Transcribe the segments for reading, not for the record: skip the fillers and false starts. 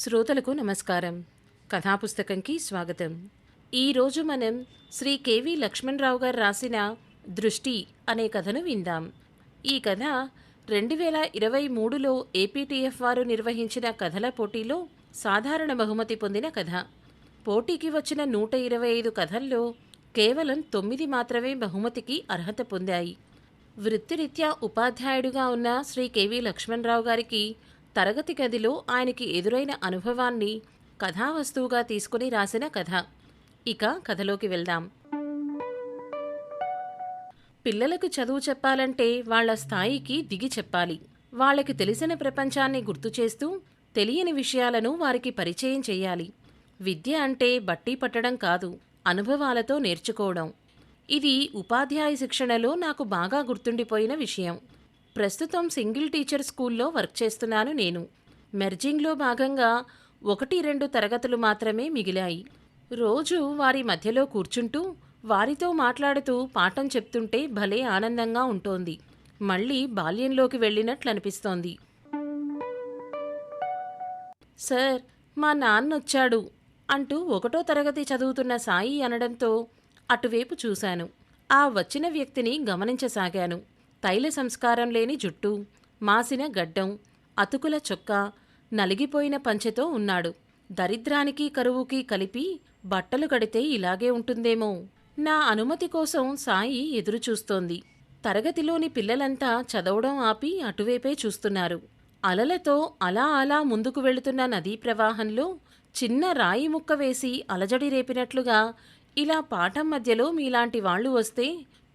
శ్రోతలకు నమస్కారం. కథాపుస్తకంకి స్వాగతం. ఈరోజు మనం శ్రీ కెవి లక్ష్మణరావు గారు రాసిన దృష్టి అనే కథను విందాం. ఈ కథ 2023లో ఏపీటీఎఫ్ వారు నిర్వహించిన కథల పోటీలో సాధారణ బహుమతి పొందిన కథ. పోటీకి వచ్చిన 125 కథల్లో కేవలం 9 మాత్రమే బహుమతికి అర్హత పొందాయి. వృత్తిరీత్యా ఉపాధ్యాయుడిగా ఉన్న శ్రీ కెవి లక్ష్మణరావు గారికి తరగతి గదిలో ఆయనకి ఎదురైన అనుభవాన్ని కథావస్తువుగా తీసుకుని రాసిన కథ. ఇక కథలోకి వెళ్దాం. పిల్లలకు చదువు చెప్పాలంటే వాళ్ల స్థాయికి దిగి చెప్పాలి. వాళ్ళకి తెలిసిన ప్రపంచాన్ని గుర్తు చేస్తూ తెలియని విషయాలను వారికి పరిచయం చేయాలి. విద్య అంటే బట్టి పట్టడం కాదు, అనుభవాలతో నేర్చుకోవడం. ఇది ఉపాధ్యాయ శిక్షణలో నాకు బాగా గుర్తుండిపోయిన విషయం. ప్రస్తుతం సింగిల్ టీచర్ స్కూల్లో వర్క్ చేస్తున్నాను నేను. మెర్జింగ్లో భాగంగా 1-2 తరగతులు మాత్రమే మిగిలాయి. రోజు వారి మధ్యలో కూర్చుంటూ వారితో మాట్లాడుతూ పాఠం చెప్తుంటే భలే ఆనందంగా ఉంటోంది. మళ్ళీ బాల్యంలోకి వెళ్ళినట్లనిపిస్తోంది. సార్, మా నాన్నొచ్చాడు అంటూ 1వ తరగతి చదువుతున్న సాయి అనడంతో అటువైపు చూశాను. ఆ వచ్చిన వ్యక్తిని గమనించసాగాను. తైల సంస్కారం లేని జుట్టు, మాసిన గడ్డం, అతుకుల చొక్కా, నలిగిపోయిన పంచెతో ఉన్నాడు. దరిద్రానికి కరువుకి కలిపి బట్టలు కడితే ఇలాగే ఉంటుందేమో. నా అనుమతి కోసం సాయి ఎదురుచూస్తోంది. తరగతిలోని పిల్లలంతా చదవడం ఆపి అటువైపే చూస్తున్నారు. అలలతో అలా అలా ముందుకు వెళుతున్న నదీ ప్రవాహంలో చిన్న రాయి ముక్క వేసి అలజడి రేపినట్లుగా ఇలా పాఠం మధ్యలో మీలాంటి వాళ్లు వస్తే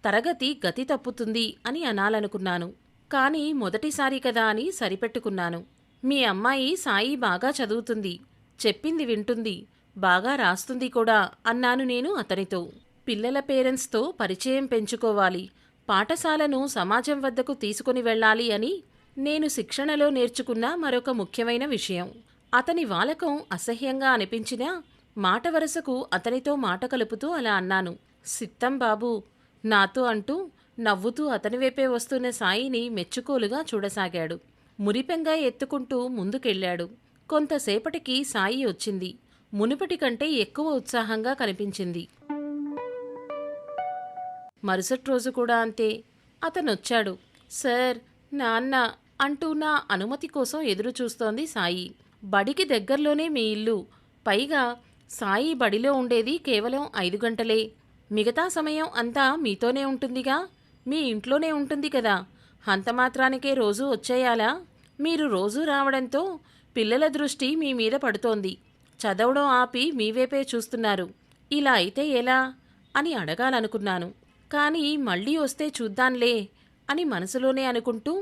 తరగతి గతి తప్పుతుంది అని అనాలనుకున్నాను. కానీ మొదటిసారి కదా అని సరిపెట్టుకున్నాను. మీ అమ్మాయి సాయి బాగా చదువుతుంది, చెప్పింది వింటుంది, బాగా రాస్తుంది కూడా అన్నాను నేను అతనితో. పిల్లల పేరెంట్స్తో పరిచయం పెంచుకోవాలి, పాఠశాలను సమాజం వద్దకు తీసుకుని వెళ్ళాలి అని నేను శిక్షణలో నేర్చుకున్న మరొక ముఖ్యమైన విషయం. అతని వాలకం అసహ్యంగా అనిపించినా మాట వరసకు అతనితో మాట కలుపుతూ అలా అన్నాను. సిత్తం బాబు నాతో అంటూ నవ్వుతూ అతనివైపే వస్తున్న సాయిని మెచ్చుకోలుగా చూడసాగాడు. మురిపెంగా ఎత్తుకుంటూ ముందుకెళ్లాడు. కొంతసేపటికి సాయి వచ్చింది. మునుపటి కంటే ఎక్కువ ఉత్సాహంగా కనిపించింది. మరుసటి రోజు కూడా అంతే. అతనొచ్చాడు. సార్, నాన్న అంటూ నా అనుమతి కోసం ఎదురు చూస్తోంది సాయి. బడికి దగ్గర్లోనే మీ ఇల్లు. పైగా సాయి బడిలో ఉండేది కేవలం 5 గంటలే. మిగతా సమయం అంతా మీతోనే ఉంటుందిగా. మీ ఇంట్లోనే ఉంటుంది కదా. అంతమాత్రానికే రోజూ వచ్చేయాలా? మీరు రోజూ రావడంతో పిల్లల దృష్టి మీ మీద పడుతోంది. చదవడం ఆపి మీవైపే చూస్తున్నారు. ఇలా అయితే ఎలా అని అడగాలనుకున్నాను. కానీ మళ్ళీ వస్తే చూద్దాంలే అని మనసులోనే అనుకుంటూ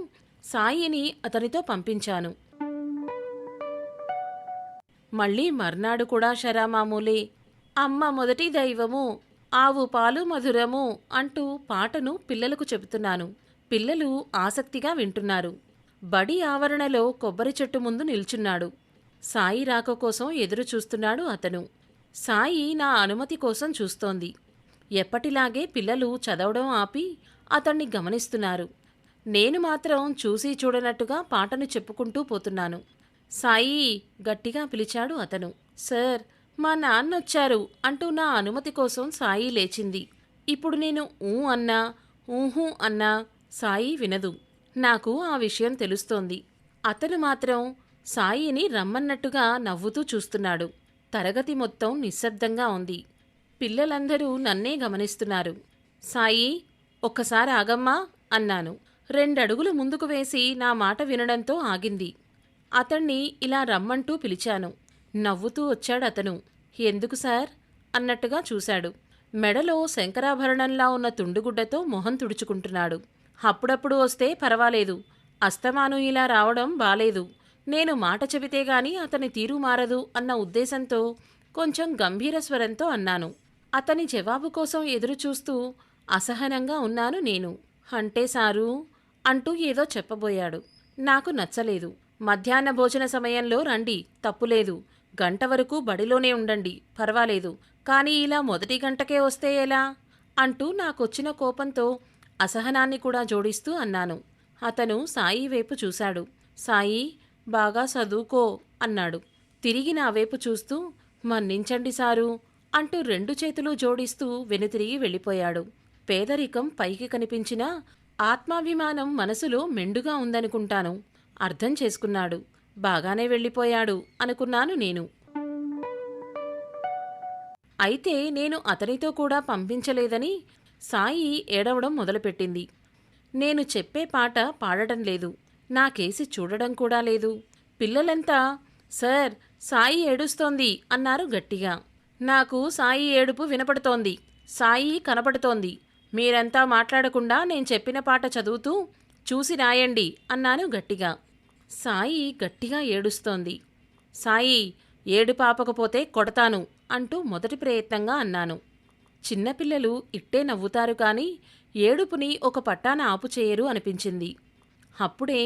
సాయిని అతనితో పంపించాను. మళ్ళీ మర్నాడు కూడా షరామామూలే. అమ్మ మొదటి దైవము, ఆవు పాలు మధురము అంటూ పాటను పిల్లలకు చెబుతున్నాను. పిల్లలు ఆసక్తిగా వింటున్నారు. బడి ఆవరణలో కొబ్బరి చెట్టు ముందు నిల్చున్నాడు. సాయి రాక కోసం ఎదురు చూస్తున్నాడు అతను. సాయి నా అనుమతి కోసం చూస్తోంది. ఎప్పటిలాగే పిల్లలు చదవడం ఆపి అతన్ని గమనిస్తున్నారు. నేను మాత్రం చూసి చూడనట్టుగా పాటను చెప్పుకుంటూ పోతున్నాను. సాయి గట్టిగా పిలిచాడు అతను. సార్, మా నాన్నొచ్చారు అంటూ నా అనుమతి కోసం సాయి లేచింది. ఇప్పుడు నేను ఊ అన్నా, ఊహూ అన్నా సాయి వినదు. నాకు ఆ విషయం తెలుస్తోంది. అతను మాత్రం సాయిని రమ్మన్నట్టుగా నవ్వుతూ చూస్తున్నాడు. తరగతి మొత్తం నిశ్శబ్దంగా ఉంది. పిల్లలందరూ నన్నే గమనిస్తున్నారు. సాయి, ఒక్కసారి ఆగమ్మా అన్నాను. 2 అడుగులు ముందుకు వేసి నా మాట వినడంతో ఆగింది. అతణ్ణి ఇలా రమ్మంటూ పిలిచాను. నవ్వుతూ వచ్చాడతను. ఎందుకు సార్ అన్నట్టుగా చూశాడు. మెడలో శంకరాభరణంలా ఉన్న తుండుగుడ్డతో మొహం తుడుచుకుంటున్నాడు. అప్పుడప్పుడు వస్తే పర్వాలేదు, అస్తమాను ఇలా రావడం బాలేదు. నేను మాట చెబితే గాని అతని తీరు మారదు అన్న ఉద్దేశంతో కొంచెం గంభీర స్వరంతో అన్నాను. అతని జవాబు కోసం ఎదురుచూస్తూ అసహనంగా ఉన్నాను నేను. అంటే సారూ అంటూ ఏదో చెప్పబోయాడు. నాకు నచ్చలేదు. మధ్యాహ్న భోజన సమయంలో రండి, తప్పులేదు. 1 గంట వరకు బడిలోనే ఉండండి, పర్వాలేదు. కానీ ఇలా మొదటి గంటకే వస్తే ఎలా అంటూ నాకొచ్చిన కోపంతో అసహనాన్ని కూడా జోడిస్తూ అన్నాను. అతను సాయి వైపు చూశాడు. సాయి, బాగా చదువుకో అన్నాడు. తిరిగి నా వైపు చూస్తూ మన్నించండి సారు అంటూ 2 చేతులు జోడిస్తూ వెనుతిరిగి వెళ్ళిపోయాడు. పేదరికం పైకి కనిపించినా ఆత్మాభిమానం మనసులో మెండుగా ఉందనుకుంటాను. అర్థం చేసుకున్నాడు. బాగానే వెళ్ళిపోయాడు అనుకున్నాను నేను. అయితే నేను అతనితో కూడా పంపించలేదని సాయి ఏడవడం మొదలుపెట్టింది. నేను చెప్పే పాట పాడటం లేదు. నా కేసి చూడడం కూడా లేదు. పిల్లలంతా సార్ సాయి ఏడుస్తోంది అన్నారు గట్టిగా. నాకు సాయి ఏడుపు వినపడుతోంది. సాయి కనపడుతోంది. మీరంతా మాట్లాడకుండా నేను చెప్పిన పాట చదువుతూ చూసి రాయండి అన్నాను గట్టిగా. సాయి గట్టిగా ఏడుస్తోంది. సాయి ఏడుపు ఆపకపోతే కొడతాను అంటూ మొదటి ప్రయత్నంగా అన్నాను. చిన్నపిల్లలు ఇట్టే నవ్వుతారు కానీ ఏడుపుని ఒక పట్టాన ఆపుచేయరు అనిపించింది. అప్పుడే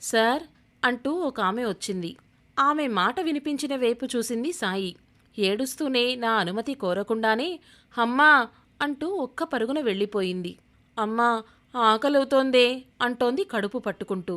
సార్ అంటూ ఒక ఆమె వచ్చింది. ఆమె మాట వినిపించిన వైపు చూసింది సాయి. ఏడుస్తూనే నా అనుమతి కోరకుండానే అమ్మా అంటూ ఒక్క పరుగున వెళ్ళిపోయింది. అమ్మా ఆకలవుతోందే అంటోంది కడుపు పట్టుకుంటూ.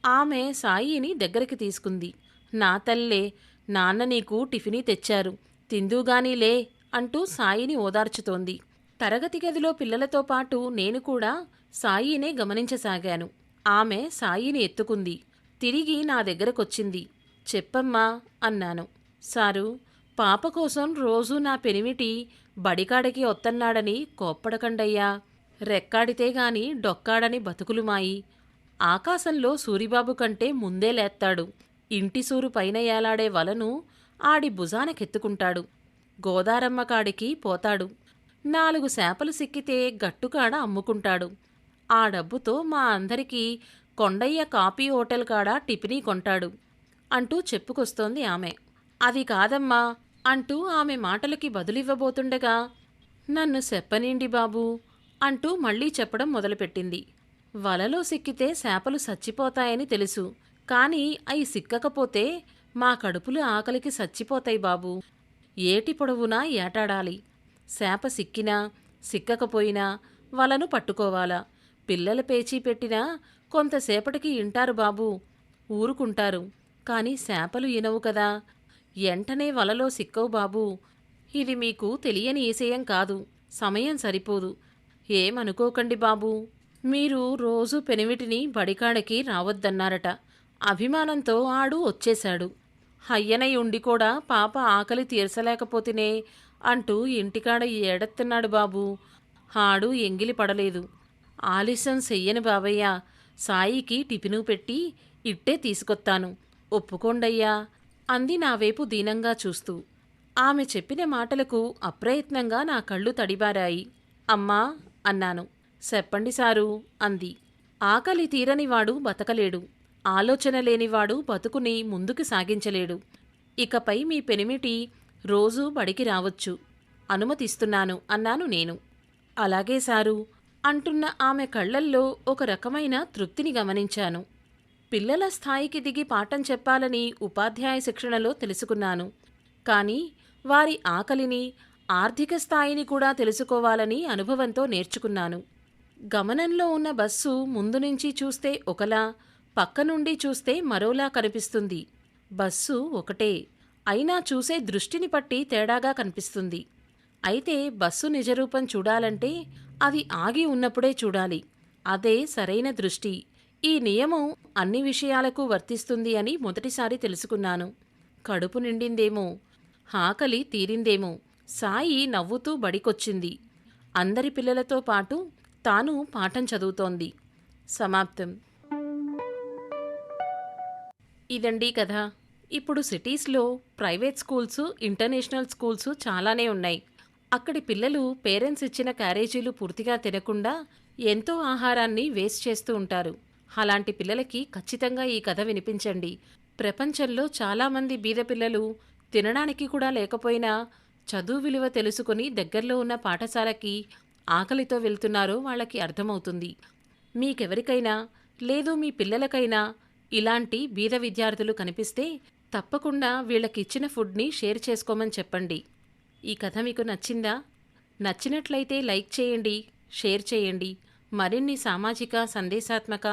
ఆమె సాయిని దగ్గరికి తీసుకుంది. నా తల్లే, నాన్న నీకు టిఫినీ తెచ్చారు, తిందుగానీలే అంటూ సాయిని ఓదార్చుతోంది. తరగతి గదిలో పిల్లలతో పాటు నేను కూడా సాయినే గమనించసాగాను. ఆమె సాయిని ఎత్తుకుంది. తిరిగి నా దగ్గరకొచ్చింది. చెప్పమ్మా అన్నాను. సారు, పాప కోసం రోజూ నా పెనిమిటి బడికాడకి ఒత్తన్నాడని కోప్పడకండయ్యా. రెక్కాడితే గాని డొక్కాడని బతుకులుమాయి. ఆకాశంలో సూరిబాబు కంటే ముందే లేత్తాడు. ఇంటి సూరు పైన ఏలాడే వలను ఆడి భుజానకెత్తుకుంటాడు. గోదారమ్మ కాడికి పోతాడు. 4 శాపలు సిక్కితే గట్టుకాడ అమ్ముకుంటాడు. ఆ డబ్బుతో మా అందరికీ కొండయ్య కాఫీ హోటల్ కాడ టిఫినీ కొంటాడు అంటూ చెప్పుకొస్తోంది ఆమె. అది కాదమ్మా అంటూ ఆమె మాటలకి బదులివ్వబోతుండగా నన్ను చెప్పనీండి బాబూ అంటూ మళ్లీ చెప్పడం మొదలుపెట్టింది. వలలో సిక్కితే శాపలు సచ్చిపోతాయని తెలుసు. కాని అయి సిక్కకపోతే మా కడుపులు ఆకలికి సచ్చిపోతాయి బాబూ. ఏటి పొడవునా ఏటాడాలి. శాప సిక్కినా సిక్కకపోయినా వలను పట్టుకోవాలా. పిల్లల పేచీ పెట్టినా కొంతసేపటికి ఇంటారు బాబూ, ఊరుకుంటారు. కాని శాపలు ఇనవు కదా, ఎంటనే వలలో సిక్కవు బాబూ. ఇది మీకు తెలియని ఈసేయం కాదు. సమయం సరిపోదు. ఏమనుకోకండి బాబూ. మీరు రోజూ పెనిమిటిని బడికాడకి రావద్దన్నారట. అభిమానంతో ఆడు వచ్చేశాడు. హయ్యనై ఉండి కూడా పాప ఆకలి తీర్చలేకపోతేనే అంటూ ఇంటికాడ ఏడెత్తున్నాడు బాబూ. ఆడు ఎంగిలి పడలేదు. ఆలస్యం చెయ్యను బాబయ్య. సాయికి టిఫిను పెట్టి ఇట్టే తీసుకొత్తాను, ఒప్పుకోండయ్యా అంది నా వైపు దీనంగా చూస్తూ. ఆమె చెప్పిన మాటలకు అప్రయత్నంగా నా కళ్ళు తడిబారాయి. అమ్మా అన్నాను. చెప్పండి సారు అంది. ఆకలి తీరనివాడు బతకలేడు. ఆలోచన లేనివాడు బతుకుని ముందుకు సాగించలేడు. ఇకపై మీ పెనిమిటి రోజూ బడికి రావచ్చు, అనుమతిస్తున్నాను అన్నాను నేను. అలాగే సారు అంటున్న ఆమె కళ్లల్లో ఒక రకమైన తృప్తిని గమనించాను. పిల్లల స్థాయికి దిగి పాఠం చెప్పాలని ఉపాధ్యాయ శిక్షణలో తెలుసుకున్నాను. కానీ వారి ఆకలిని, ఆర్థిక స్థాయిని కూడా తెలుసుకోవాలని అనుభవంతో నేర్చుకున్నాను. గమనంలో ఉన్న బస్సు ముందు నుంచి చూస్తే ఒకలా, పక్క నుండి చూస్తే మరోలా కనిపిస్తుంది. బస్సు ఒకటే, అయినా చూసే దృష్టిని పట్టి తేడాగా కనిపిస్తుంది. అయితే బస్సు నిజరూపం చూడాలంటే అది ఆగి ఉన్నప్పుడే చూడాలి. అదే సరైన దృష్టి. ఈ నియమం అన్ని విషయాలకు వర్తిస్తుంది అని మొదటిసారి తెలుసుకున్నాను. కడుపు నిండిందేమో, ఆకలి తీరిందేమో. సాయి నవ్వుతూ బడికొచ్చింది. అందరి పిల్లలతో పాటు తాను పాఠం చదువుతోంది. సమాప్తం. ఇదండి కథ. ఇప్పుడు సిటీస్లో ప్రైవేట్ స్కూల్స్, ఇంటర్నేషనల్ స్కూల్స్ చాలానే ఉన్నాయి. అక్కడి పిల్లలు పేరెంట్స్ ఇచ్చిన క్యారేజీలు పూర్తిగా తినకుండా ఎంతో ఆహారాన్ని వేస్ట్ చేస్తూ ఉంటారు. అలాంటి పిల్లలకి ఖచ్చితంగా ఈ కథ వినిపించండి. ప్రపంచంలో చాలామంది బీద పిల్లలు తినడానికి కూడా లేకపోయినా చదువు విలువ తెలుసుకుని దగ్గరలో ఉన్న పాఠశాలకి ఆకలితో వెళ్తున్నారో వాళ్ళకి అర్థమవుతుంది. మీకెవరికైనా లేదు మీ పిల్లలకైనా ఇలాంటి బీద విద్యార్థులు కనిపిస్తే తప్పకుండా వీళ్ళకిచ్చిన ఫుడ్ని షేర్ చేసుకోమని చెప్పండి. ఈ కథ మీకు నచ్చిందా? నచ్చినట్లయితే లైక్ చేయండి, షేర్ చేయండి. మరిన్ని సామాజిక, సందేశాత్మక,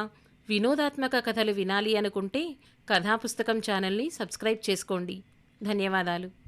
వినోదాత్మక కథలు వినాలి అనుకుంటే కథాపుస్తకం ఛానల్ని సబ్స్క్రైబ్ చేసుకోండి. ధన్యవాదాలు.